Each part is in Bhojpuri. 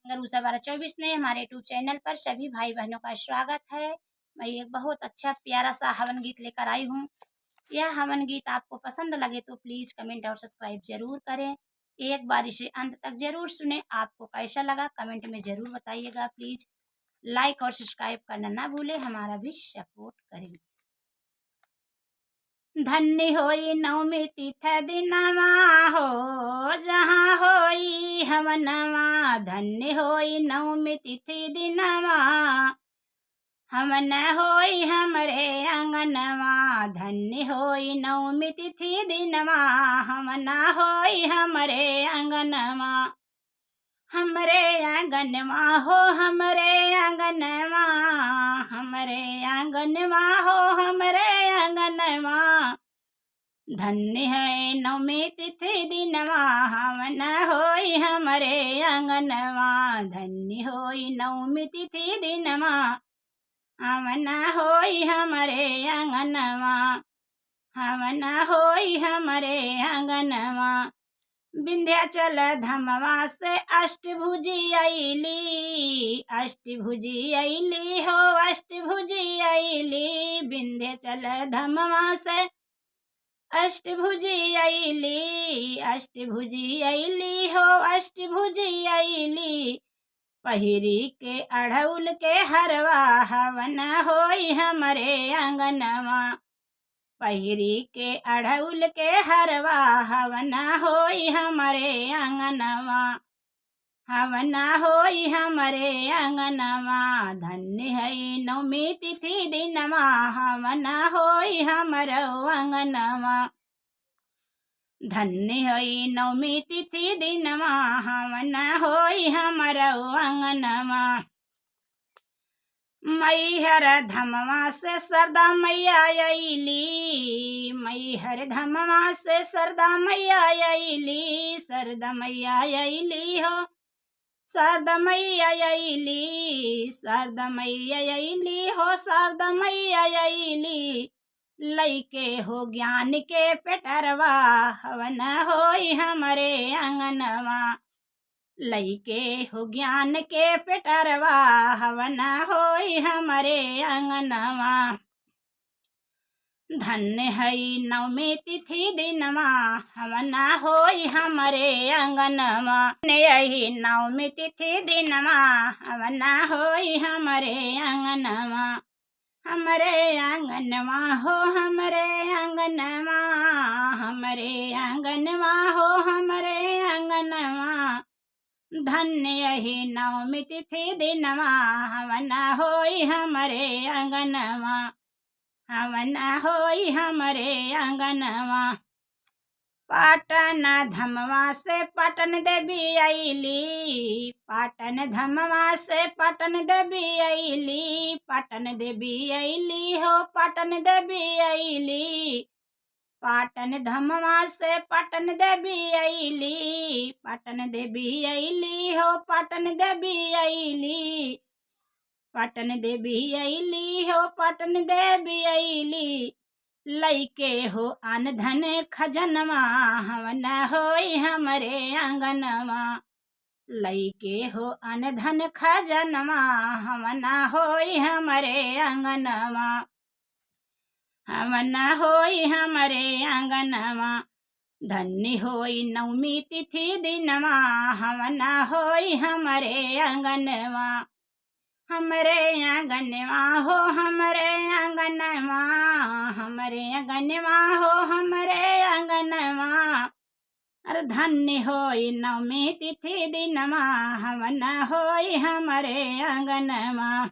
गरुसा 1224 में हमारे यूट्यूब चैनल पर सभी भाई बहनों का स्वागत है। मैं एक बहुत अच्छा प्यारा सा हवन गीत लेकर आई हूँ। यह हवन गीत आपको पसंद लगे तो प्लीज कमेंट और सब्सक्राइब जरूर करें। एक बार इसे अंत तक जरूर सुने। आपको कैसा लगा कमेंट में जरूर बताइएगा। प्लीज लाइक और सब्सक्राइब करना ना भूले, हमारा भी सपोर्ट करें। धन्य होई नवमी तिथ दिनमा हो, जहाँ होई हवनमा। धन्य होई नवमी तिथि दिनमा, हवन होई हमरे अंगनमा। धन्य होई नवमी तिथि दिनमा, हवन होई हमरे अंगनमा। हमरे आंगनवा हो, हमरे आंगनवा, हमरे आंगनवा हो, हमरे आंगनवा। धन्य है नवमी तिथि दिनवा, हवन होई हमरे आंगनवा। धन्य होई नवमी तिथि दिनवा, हवन होई हमरे आंगनवा। हवन होई हमरे आंगनवा। विंध्याचल धमवा से अष्टभुजी अइली, अष्टभुजी अइली हो, अष्टभुजी अइली। विंध्याचल धमवा से अष्टभुजी अइली, अष्टभुजी अइली हो, अष्टभुजी अइली। पहिरी के अढ़उल के हरवा, हवन होई हमरे आंगनवा। पहिरी के अढ़उल के हरवा, हवन होई हमरे आंगनवा। हवन होई हमरे आंगनवा। धन्य है नवमी तिथि दिनवा, हवन होई हमरो आंगनवा। धन्य है नवमी तिथि दिनवा, हवन होई हमरो आंगनवा। मैहर धमवा से सरदा मैया अइली, मैहर धमवा से सरदा मैया अइली। सरदा मैया अइली हो, सरदा मैया अइली, सरदा मैया अइली हो, सरदा मैया अइली। लइके हो ज्ञान के पेटरवा, हवन होई हमरे आंगनवा। लइके हो ज्ञान के पेटरवा, हवन होई हमरे आंगनवा। धन्य है नवमी तिथि दिनवा, हवन होई हमरे आंगनवा। यही नवमी तिथि दिनवा, हवन होई हमरे आंगनवा। हमरे आंगनवा हो, हमरे आंगनवा, हमरे आंगनवा हो, हमरे आंगनवा। धन्य ही नवमी तिथि दिनवा, हवन होई हमरे आंगनवा। हवन होई हमरे आंगनवा। पाटन धमवा से पाटन देवी अइली, पाटन धमवा से पाटन देवी अइली। पाटन देवी अइली हो, पाटन देवी अइली। पाटन धमवा से पाटन देवी अइली। पाटन देवी अइली हो, पाटन देवी अइली। पाटन देवी अइली हो, पाटन देवी अइली। लइके हो अन धन खजनवा, हवन होई हमरे आंगनवा। लइके हो अन धन खजनवा, हवन होई हमरे आंगनवा। हवन होई हमरे आंगनवा। धन्य होई नवमी तिथि दिनवा, हवन होई हमरे आंगनवा। हमरे आंगनवा हो, हमरे आंगनवा, हमरे आंगनवा हो, हमरे आंगनवा। अरे धन्य होई नवमी तिथि दिनवा, हवन होई हमरे आंगनवा।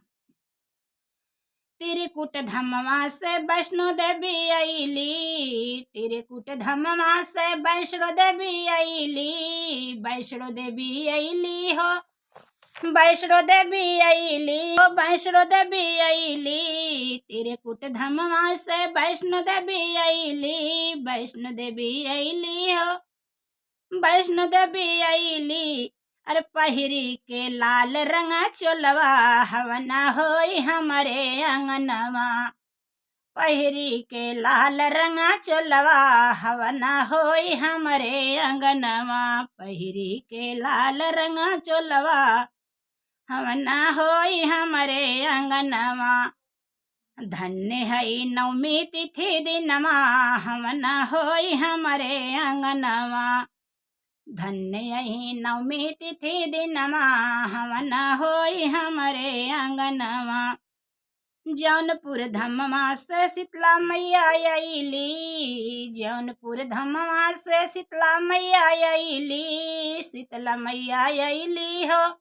त्रिकुट धमवा से वैष्णो देवी अइली, त्रिकुट धमवा से वैष्णो देवी अइली। वैष्णो देवी अइली हो, वैष्णो देवी अइली हो, वैष्णो देवी अइली। त्रिकुट धमवा से वैष्णो देवी अइली। वैष्णो देवी अइली हो, वैष्णो देवी अइली। अरे पहिरी के लाल रंगा चोलवा, हवन होई हमरे आंगनवा। पहिरी के लाल रंगा चोलवा, हवन होई हमरे आंगनवा। पहिरी के लाल रंगा चोलवा, हवना होई हमरे अंगनवा। धन्य है नवमी तिथि दिनमा, हवना होई हमरे अंगनवा। धन्य यही नवमी तिथि दिनमा, हवना होई हमरे अंगनवा। जौनपुर धमवा से शीतला मैया अइली, जौनपुर धमवा से शीतला मैया अइली। शीतला मैया अइली हो,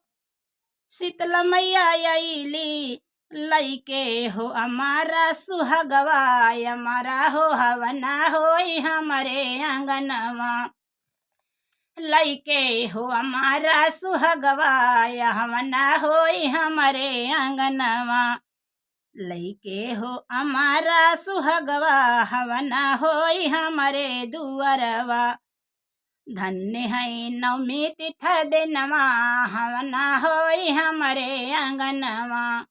शीतला मैया अइली। लइके हो हमारा सुहगवा, हमारा हो हवना होई हमरे अंगनवा। लइके हो हमारा सुहगवा, हवना होई हमरे अंगनवा। लइके हो हमारा सुहगवा, हवना होई हमरे दुअरवा। धन्य है नवमी तिथि दिनमा, हवना होई हमरे अंगनवा।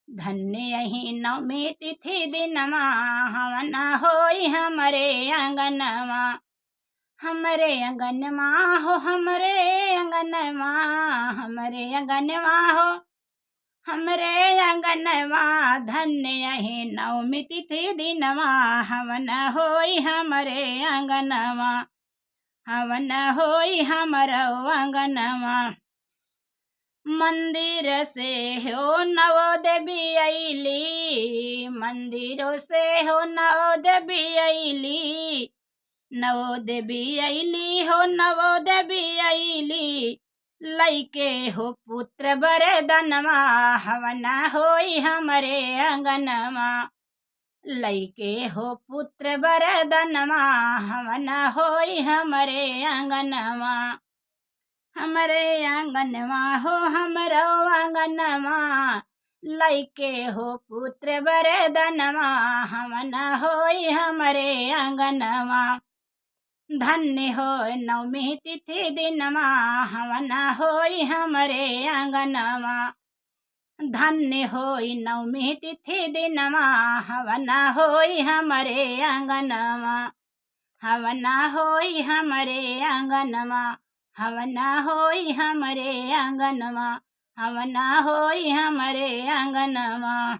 धन्य यही नवमी तिथि दिनमा, हवना होई हमरे अंगनवा। हमरे अंगनवा हो, हमरे अंगनवा, हमरे अंगनवा हो, हमरे अंगनवा। धन्य यही नवमी तिथि दिनमा, हवना होई हमरे अंगनवा। हवना होई हमरो अंगनवा। मंदिर से हो नवो देवी अइली, मंदिरों से हो नवो देवी अइली। नवो देवी अइली हो, नवो देवी अइली। लइके हो पुत्र वरदानवा, हवना होई हमरे अंगनवा। लइके हो पुत्र वरदानवा, हवना होई हमरे अंगनवा। हमरे अंगनवा हो, हमरो अंगनवा। लइके हो पुत्र वरदानवा, हवना होई हमरे अंगनवा। धन्य हो नवमी तिथि दिनमा, हवना होई हमरे अंगनवा। धन्य होई नवमी तिथि दिनमा, हवना होई हमरे अंगनवा। हवना होई हमरे अंगनवा, हवना होई हमरे अंगनवा, हवना होई हमरे अंगनवा।